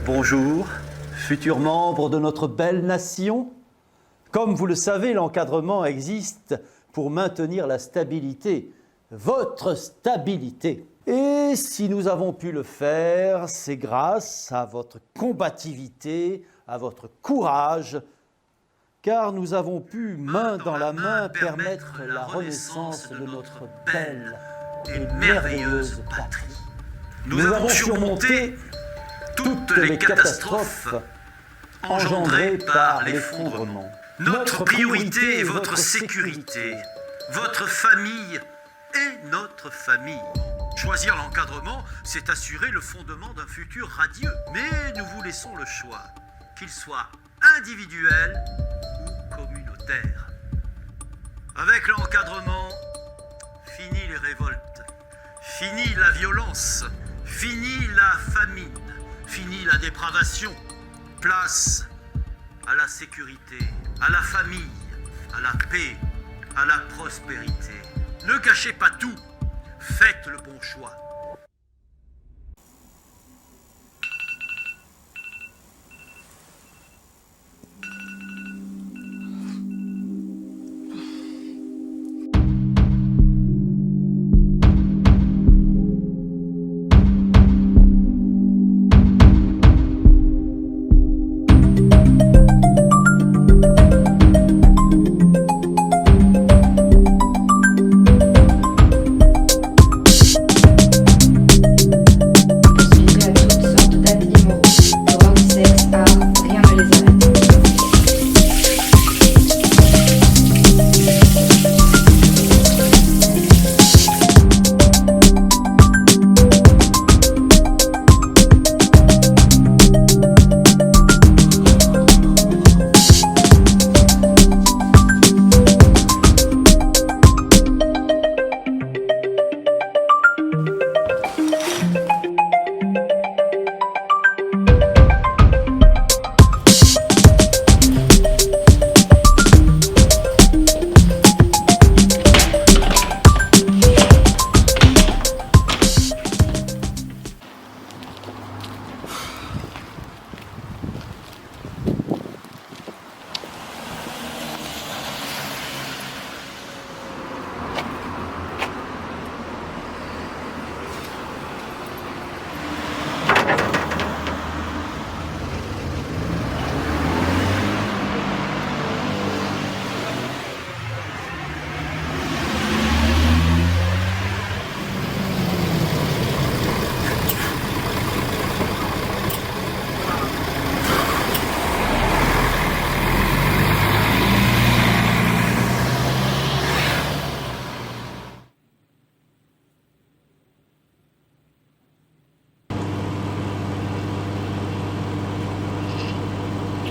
Bonjour, futurs membres de notre belle nation. Comme vous le savez, l'encadrement existe pour maintenir la stabilité, votre stabilité. Et si nous avons pu le faire, c'est grâce à votre combativité, à votre courage, car nous avons pu, main dans la main, permettre la renaissance de notre belle et merveilleuse patrie. Nous avons surmonté toutes les catastrophes engendrées par l'effondrement. Notre priorité est votre sécurité, votre famille et notre famille. Choisir l'encadrement, c'est assurer le fondement d'un futur radieux. Mais nous vous laissons le choix, qu'il soit individuel ou communautaire. Avec l'encadrement, fini les révoltes, fini la violence, fini la famine, fini la dépravation. Place à la sécurité, à la famille, à la paix, à la prospérité. Ne cachez pas tout, faites le bon choix.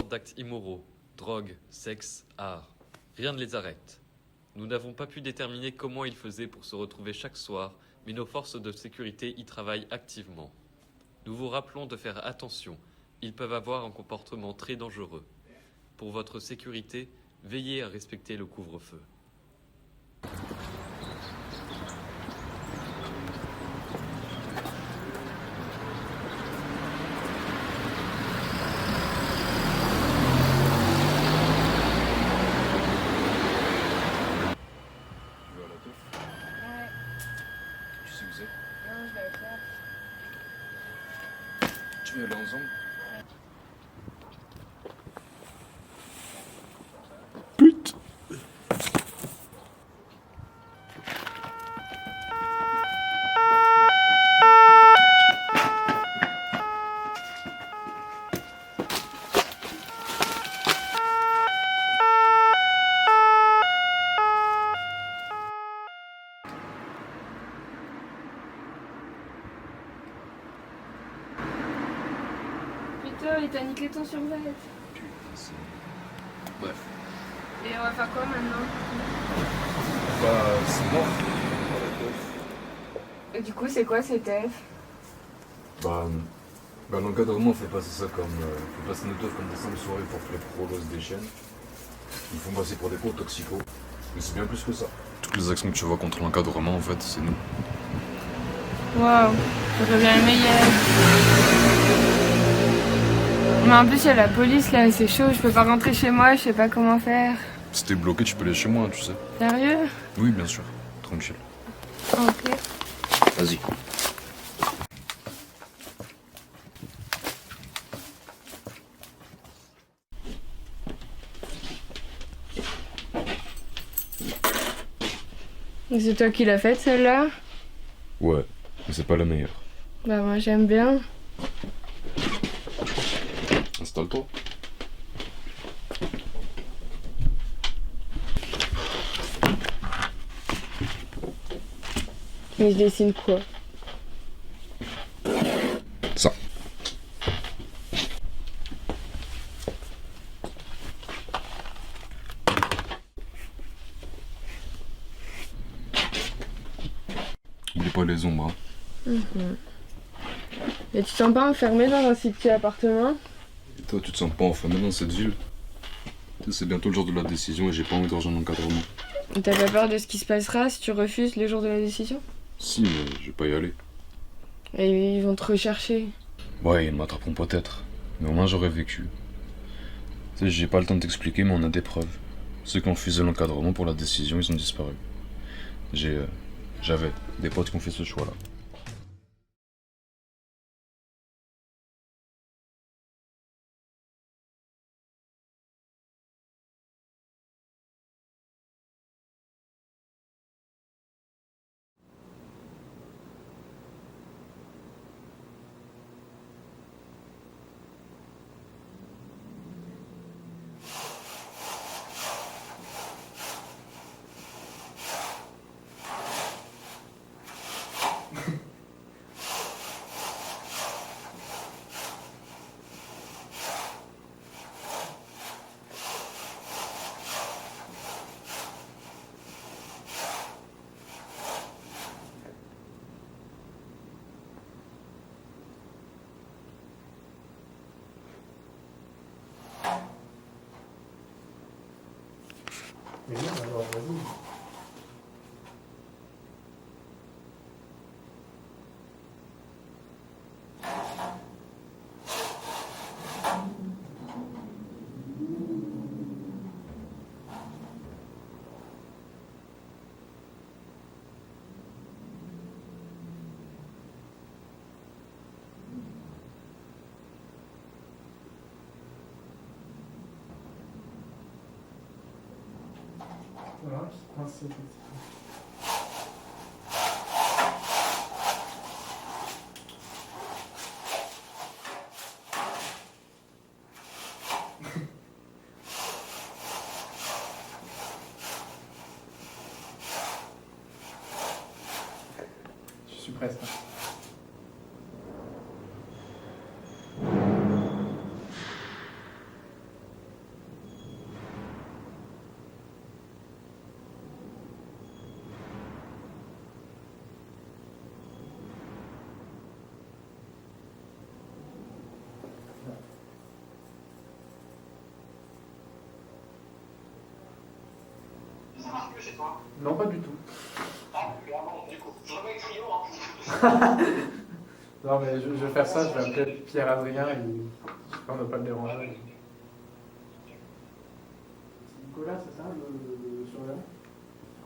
D'actes immoraux, drogue, sexe, art. Rien ne les arrête. Nous n'avons pas pu déterminer comment ils faisaient pour se retrouver chaque soir, mais nos forces de sécurité y travaillent activement. Nous vous rappelons de faire attention, ils peuvent avoir un comportement très dangereux. Pour votre sécurité, veillez à respecter le couvre-feu. Tu veux aller ensemble? Putain. Putain, il t'a niqué ton survêt. Putain, c'est... Bref. Et on va faire quoi maintenant? Bah, c'est mort. Pour la teuf. Et du coup, c'est quoi ces teufs? Bah, l'encadrement, on fait passer ça comme... on fait passer nos teufs comme des simples soirées pour que les prolos se déchaînent. Ils font passer pour des gros toxicos. Mais c'est bien plus que ça. Toutes les actions que tu vois contre l'encadrement, en fait, c'est nous. Waouh, ça devient le meilleur. Mais en plus, il y a la police là, c'est chaud, je peux pas rentrer chez moi, je sais pas comment faire. Si t'es bloqué, tu peux aller chez moi, tu sais. Sérieux? Oui, bien sûr. Tranquille. Ok. Vas-y. C'est toi qui l'as faite celle-là? Ouais, mais c'est pas la meilleure. Bah moi j'aime bien. Installe-toi. Mais je dessine quoi? Ça. Oublie pas les ombres, hein. Et tu te sens pas enfermé dans un si petit appartement? Et toi, tu te sens pas enfermé dans cette ville? Tu sais, c'est bientôt le jour de la décision et j'ai pas envie de rejoindre l'encadrement. T'as pas peur de ce qui se passera si tu refuses le jour de la décision? Si, mais je vais pas y aller. Et ils vont te rechercher. Ouais, ils m'attraperont peut-être. Mais au moins j'aurais vécu. Tu sais, j'ai pas le temps de t'expliquer, mais on a des preuves. Ceux qui ont refusé l'encadrement pour la décision, ils ont disparu. J'avais des potes qui ont fait ce choix-là. Mais non, alors vas-y. Voilà, je prends ce petit. Je suis presque. Ça marche plus chez toi? Non, pas du tout. Ah, clairement, du coup. Je remets Cryo, hein. Non, mais je vais faire ça, je vais appeler Pierre-Adrien et on ne va pas le déranger. Nicolas, c'est ça, le surveillant?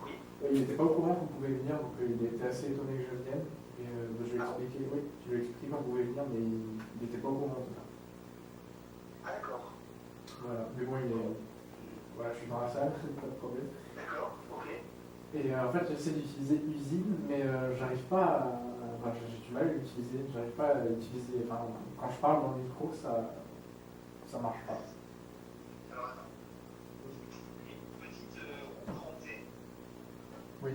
Oui. Il n'était pas au courant qu'on pouvait venir, donc il était assez étonné que je vienne. Et je lui ai expliqué, oui, je lui ai expliqué qu'on pouvait venir, mais il n'était pas au courant en tout cas. Ah, d'accord. Voilà, mais bon, voilà, je suis dans la salle, pas de problème. D'accord, ok. Et en fait, j'essaie d'utiliser usine, mais j'arrive pas à. Enfin, j'ai du mal à l'utiliser, j'arrive pas à l'utiliser. Enfin, quand je parle dans le micro, ça marche pas. Alors, attends. Une petite roue crantée. Oui.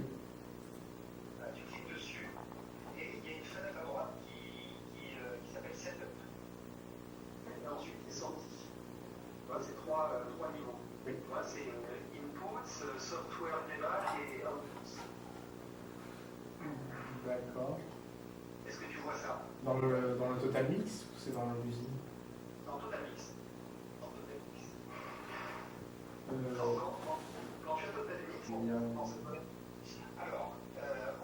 Tu cliques dessus. Et il y a une fenêtre à droite qui s'appelle Setup. Et ensuite, les sorties. Voilà, c'est trois niveaux. Oui. Moi, c'est Inputs, Software Debug et Outputs. D'accord. Est-ce que tu vois ça? Dans le Total Mix ou c'est dans l'usine? Dans Total Mix. Dans Total Mix. Euh, Quand tu as Total Mix, il y a- non, c'est pas. Alors,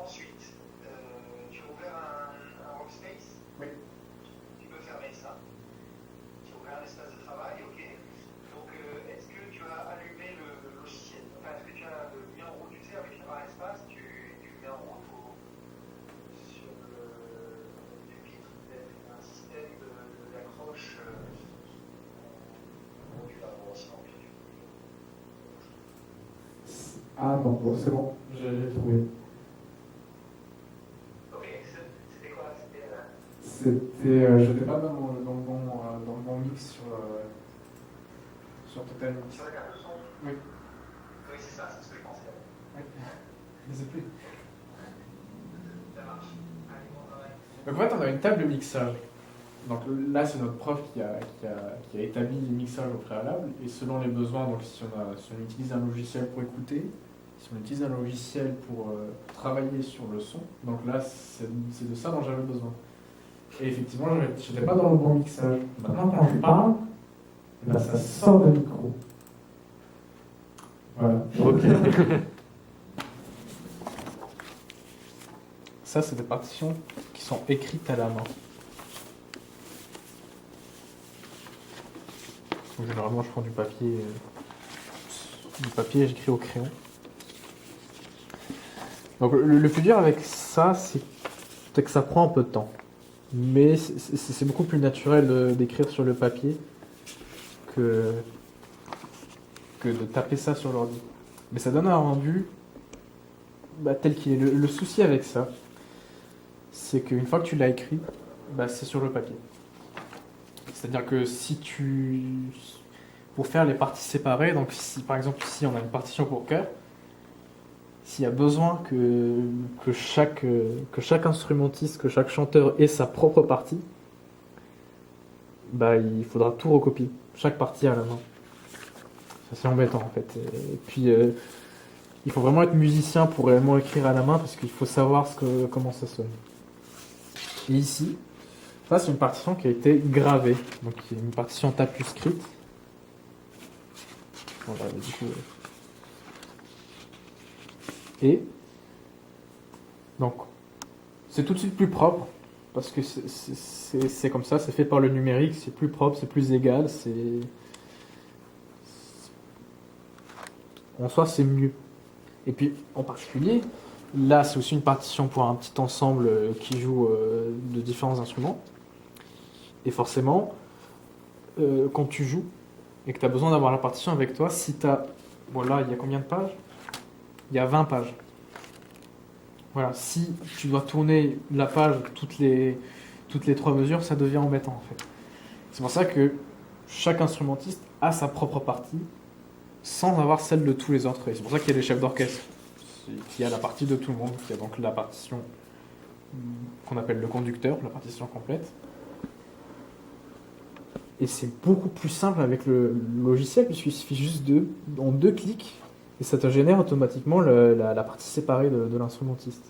ensuite, tu as ouvert un workspace. Oui. Tu peux fermer ça. Tu as ouvert un Ah non, bon, c'est bon, j'ai trouvé. Ok, c'était quoi? Je n'étais pas dans le bon mix sur Total Mix. Sur la carte de son? Oui. Oui, c'est ça, c'est ce que je pensais. Oui. Je sais plus. Ça marche. Allez, bon travail. Donc en fait, on a une table de mixage. Donc là, c'est notre prof qui a établi les mixages au préalable. Et selon les besoins, donc si on utilise un logiciel pour écouter, si on utilise un logiciel pour travailler sur le son, donc là, c'est de ça dont j'avais besoin. Et effectivement, je n'étais pas dans le bon mixage. Maintenant, quand je parle, eh ben, ça sort de micro. Voilà. Ok. Ça, c'est des partitions qui sont écrites à la main. Donc, généralement, je prends du papier et j'écris au crayon. Donc, le plus dur avec ça, c'est que ça prend un peu de temps. Mais c'est beaucoup plus naturel d'écrire sur le papier que de taper ça sur l'ordi. Mais ça donne un rendu tel qu'il est. Le souci avec ça, c'est qu'une fois que tu l'as écrit, c'est sur le papier. C'est-à-dire que pour faire les parties séparées, donc si par exemple ici on a une partition pour chœur, s'il y a besoin que chaque instrumentiste, que chaque chanteur ait sa propre partie, il faudra tout recopier, chaque partie à la main. Ça, c'est embêtant en fait. Et puis il faut vraiment être musicien pour réellement écrire à la main parce qu'il faut savoir comment ça sonne. Et ici, ça c'est une partition qui a été gravée, donc une partition tapuscrite. Voilà, du coup, et donc c'est tout de suite plus propre parce que c'est comme ça, c'est fait par le numérique, c'est plus propre, c'est plus égal, en soi c'est mieux. Et puis en particulier, là c'est aussi une partition pour un petit ensemble qui joue de différents instruments. Et forcément, quand tu joues et que tu as besoin d'avoir la partition avec toi, si tu as... Voilà, il y a combien de pages? Il y a 20 pages. Voilà, si tu dois tourner la page toutes les 3 mesures, ça devient embêtant en fait. C'est pour ça que chaque instrumentiste a sa propre partie sans avoir celle de tous les autres. Et c'est pour ça qu'il y a des chefs d'orchestre, qui a la partie de tout le monde, qui a donc la partition qu'on appelle le conducteur, la partition complète. Et c'est beaucoup plus simple avec le logiciel, puisqu'il suffit juste en 2 clics, et ça te génère automatiquement la partie séparée de l'instrumentiste.